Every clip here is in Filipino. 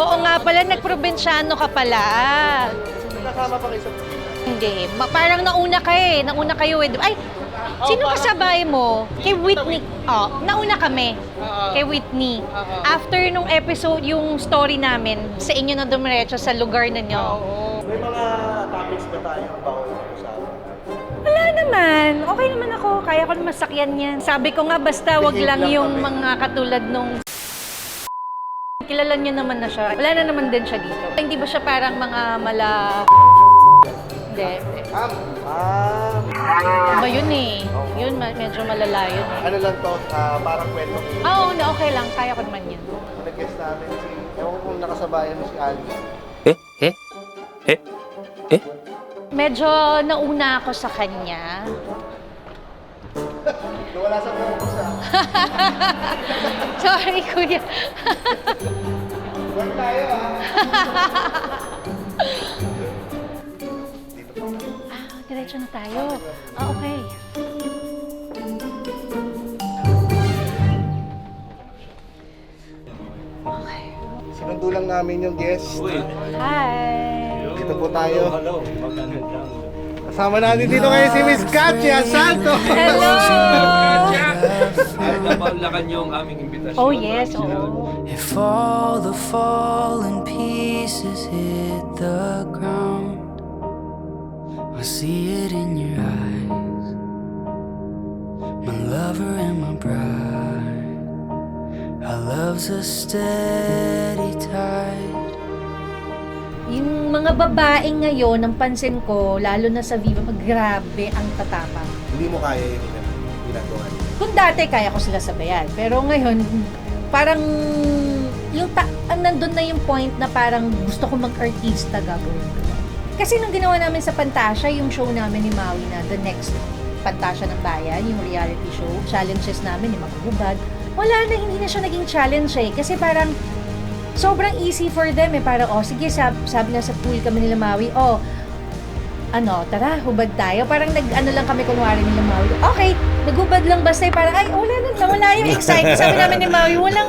Oo nga pala, nagprobinsyano ka pala. Nakasama pa kayo sa Hindi. Parang nauna ka eh. Nauna kayo eh. Ay, sino kasabay mo? Kay Whitney. Oh, nauna kami. Kay Whitney. After nung episode, yung story namin, sa inyo na dumiretso sa lugar ninyo. May mga topics ba tayong bawal usapan? Wala naman. Okay naman ako. Kaya ko naman sakyan yan. Sabi ko nga, basta wag lang yung mga katulad nung kilala niyo naman na siya. Wala na naman din siya dito. Hindi ba siya parang mga mala... Hindi. Iba yun eh. Yun, medyo malala yun eh. Ano lang to, parang kwento. Oo, na okay lang. Kaya ko naman yun. Nag-guest namin si, ewan ko kung nakasabayan mo si Ali. Medyo nauna ako sa kanya. Wala sa focus ah. Sorry, kuya. Huwag tayo ah. Diretso na tayo. Okay. Sinundo lang namin yung guest. Hi! Dito po tayo. Kasama natin dito ngayon si Miss Katya Santo. Hello! Ay, napalakan niyo ang aming imbitasyon. Oh yes, oo. If all the fallen pieces hit the ground, I see it in your eyes, my lover and my bride. Our love's a steady tide. Yung mga babae ngayon, ang pansin ko, lalo na sa Viva, grabe ang tatapang. Hindi mo kaya yung ginagawa niya. Kung dati, kaya ko sila sabayan. Pero ngayon, parang ang nandun na yung point na parang gusto ko mag-artista gagawin ko. Kasi nung ginawa namin sa Pantasya, yung show namin ni Maui na The Next Pantasya ng Bayan, yung reality show, challenges namin, yung maghubad, wala na, hindi na siya naging challenge eh. Kasi parang sobrang easy for them eh. Parang, oh sige, sabi na sa pool kami nila Maui, oh, tara, hubad tayo. Parang nag-ano lang kami kunwari nila Maui. Okay, naghubad lang basta parang, ay, wala yung excitement. Sabi namin ni Maui, wala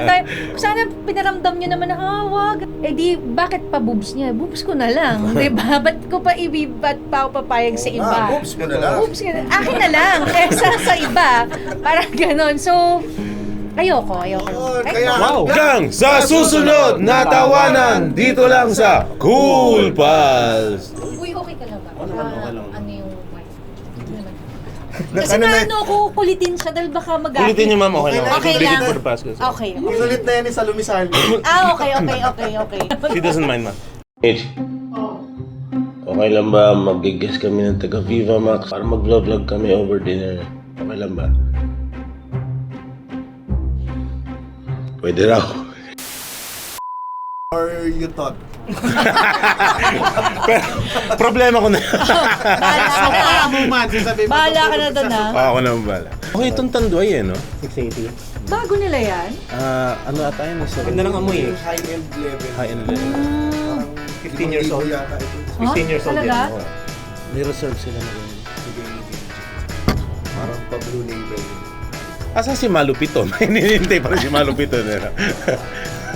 tayo. Sana pinaramdam niyo naman na, wag. Eh di, bakit pa boobs niya? Boobs ko na lang. Diba? Ba't ko pa ba't pa ako papayag sa iba? Boobs mo na lang. Boobs ko na. Akin na lang. Sa iba. Parang ganon. So, ayoko. Kaya Hanggang sa susunod na tawanan dito lang sa Cool Pals. Uy, okay ka lang ba? Ano yung mic? Na- Kasi ano na- ano ko kulitin siya dahil baka mag-aakit. Ulitin niyo ma'am, okay lang. Okay I can leave lang. it for the Paskos. Okay. Isulit na yan sa Lumisan. Okay. She doesn't mind ma'am. Mitch, okay lang ba mag-guest kami ng taga Viva Max para mag-vlog kami over dinner? Okay lang ba? Pwede raw. Or you thought? Problema ko na. Bahala ka na doon ha. Ako naman bala. Okay, itong tanduay no? 680. Bago nila yan? Ano ata yun? Ganda ng amoy eh. High-end level. High-end level. 15 years old yata ito. 15 years old Talaga? yan. May reserve sila na yun. Parang pa-blue label. Asan si Malupito? May hinihintay pa rin si Malupito nila.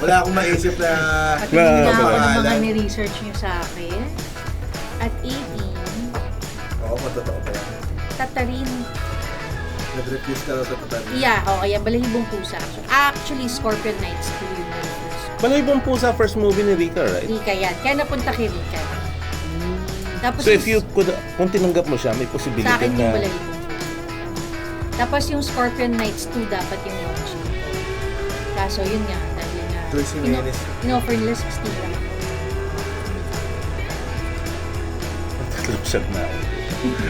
Wala akong maisip na... At hindi na ako ng mga pangalan. ni-research nyo sa akin. At 18, Oo, matotoo pa yan. Tatarin. Nag-refuse ka daw sa patanin. Yeah, kaya Balahibong Pusa. Actually, Scorpion Knights 2 yung nilabas. Balahibong Pusa, first movie ni Rika, right? Rika yan. Kaya napunta kay Rika. Tapos So if you could, kung tinanggap mo siya, may sa posibilidad akin yung na... Balahibong. Tapos yung Scorpion Knights 2 dapat yung launch. Kaso yun nga, dahil na Tulsi Menes. in-offer nila 16 lang. Lupsat na.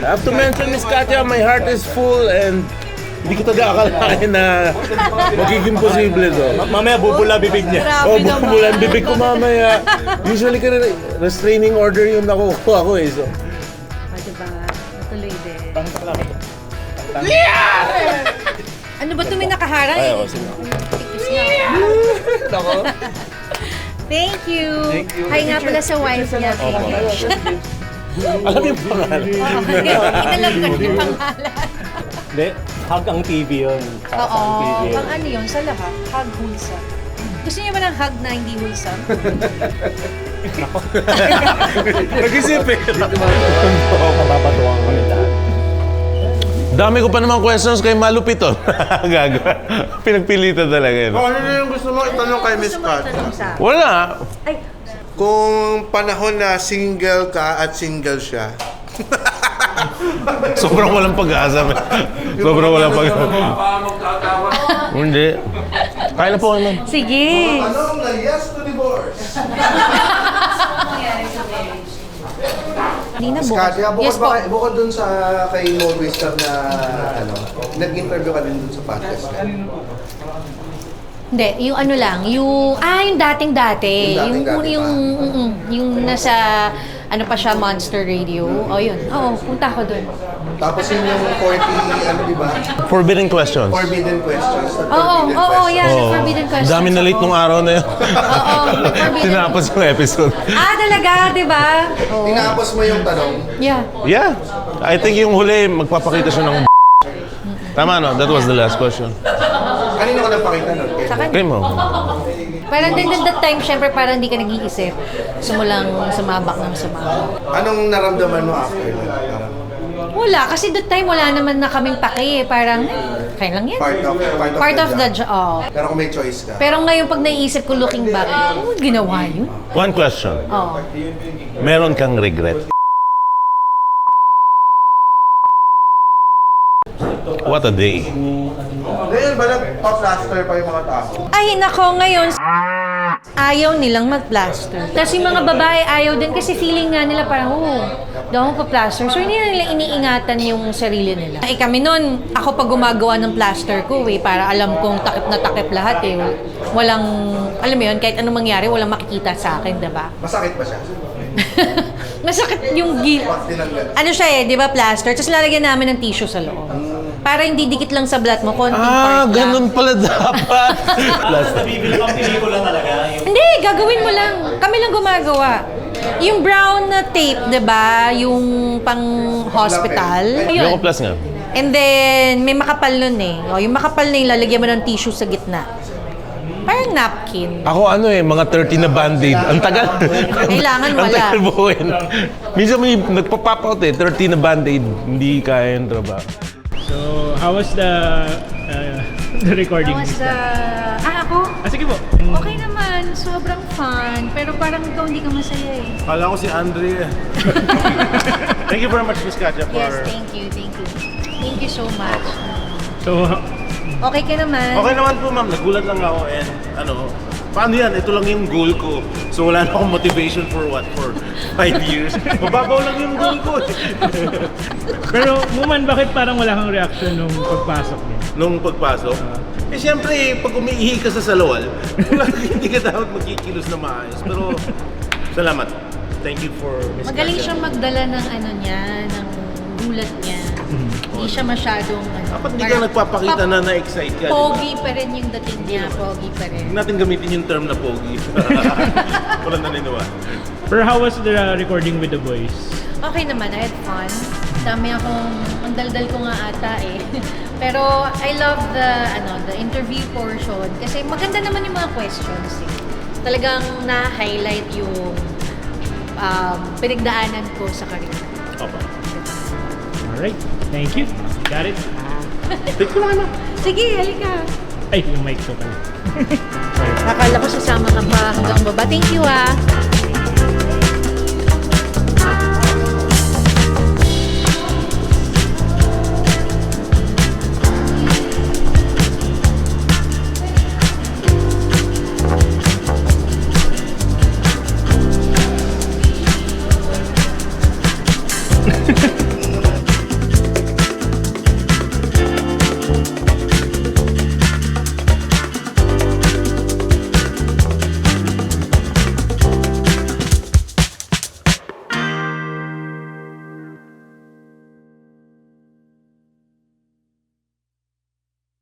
I have to mention, Miss Katya, my heart is full and hindi ko talaga akalain na magiging posible to. Mamaya bubula bibig niya. Grabe naman. Bubula ang bibig ko mamaya. Usually ka restraining order yung nakukuha ko eh. So, Diba? Natuloy din. Pakita ko lang ito. Ano ba ito may nakaharang ay, eh? ako sige. Thank you. Hi nga pala sa wife niya. Thank you. Alam yung pangalan. Inalam ko na yung pangalan. Hindi, hug ang TV yun. Para Oo. sa ang TV yun. Pang ano yun? Sa lahat? Hag hulsa. Gusto niyo ba ng hug na hindi wholesome? Nag-isip eh. Dami ko pa naman questions kay Malupito. Gago. Pinagpilitan talaga yun. Ano na yung gusto mo itanong kay Miss Gusto mo Kat? itanong sa... Wala. Ay, Kung panahon na single ka at single siya, Sobrang walang pag-asa. Sobrang walang pag-asa. Hindi. Kaya na po kayo, ma'am. sige. anong na yes to divorce? Hindi na Miss bukas. Kat, Yes po. bukod dun sa kay Mo Wisdom na nag-interview ka din dun sa podcast ka. Hindi, yung ano lang, yung dating-dati. Yung dating-dati yung nasa, ano pa siya, Monster Radio. O yun, oo, punta ko dun. Tapos yun yung 40, di ba? Forbidden questions. Forbidden questions. Oo, yeah, Oo. Forbidden Questions. Dami na late nung araw na yun. Oo, Forbidden. Tinapos yung episode. Talaga, di ba? Oo. Tinapos mo yung tanong. Yeah. Yeah. I think yung huli, magpapakita siya ng Tama, no? That was the last question. Kanino ka napakita nun? Sa kanya. Kay mo. Parang din that time, syempre parang hindi ka nag-iisip. Sumulang sumabak ng sumabak. Anong naramdaman mo after nun? Parang Wala, kasi that time wala naman na kaming pake. Parang, kaya lang yan. part of the job. job. Oh. Pero kung may choice ka. Pero ngayon pag naiisip ko looking back, ginawa yun? One question. Oh. Meron kang regret? What a day. Ngayon ba nagpa-plaster pa yung mga tao? Ay, nako, ngayon, ayaw nilang mag-plaster. Tapos yung mga babae ayaw din kasi feeling nga nila parang, daw ako pa-plaster. So, hindi na nila iniingatan yung sarili nila. Ay, kami nun, ako pag gumagawa ng plaster ko, para alam kong takip na takip lahat eh. Walang, alam mo yun, kahit anong mangyari, walang makikita sa akin, diba? Masakit ba siya? Masakit yung ano siya di ba, plaster? Tapos lalagyan namin ng tissue sa loob. Para hindi dikit lang sa blat mo, konting part lang. Ganun pala dapat. Hindi, gagawin mo lang. Kami lang gumagawa. Yung brown na tape, di ba? Yung pang hospital. Yung ko plus nga. And then, may makapal nun eh. Yung makapal na yung lalagyan mo ng tissue sa gitna. Parang napkin. Ako mga 30 na band-aid. Ang tagal. Kailangan Ang wala. tagal buuin. Minsan may nagpa-pop out 30 na band-aid. Hindi kaya yung trabaho. So, how was the recording? How was the... ako? Sige po. Okay naman. Sobrang fun. Pero parang ikaw hindi ka masaya eh. Kala ko si Andre. Thank you very much, Miss Katja, for... Yes, thank you. Thank you so much. So, Okay ka naman. Okay naman po, ma'am. Nagulat lang ako and paano yan? Ito lang yung goal ko. So wala na akong motivation for 5 years. Mababaw lang yung goal ko. pero Muman, bakit parang wala kang reaction nung pagpasok niya? Nung pagpasok, siyempre, pag umiihi ka sa salawal, hindi ka dapat magkikilos na maayos. Pero, salamat. Thank you for Miss Magaling Katja. siyang magdala ng ng gulat niya. Hindi siya masyadong Dapat hindi ka nagpapakita na na-excite ka. Pogi pa rin yung dating niya. Pogi pa rin. Huwag natin gamitin yung term na pogi. Walang naniniwala. Pero how was the recording with the boys? Okay naman, I had fun. Ang daldal ko nga ata eh. Pero I love the interview portion kasi maganda naman yung mga questions eh. Talagang na-highlight yung pinagdaanan ko sa career. Opo. Alright. Thank you. Got it. Take ko lang, Sige, halika. Ay, yung mic ko pala. Akala ko sasama ka pa hanggang baba. Thank you ah.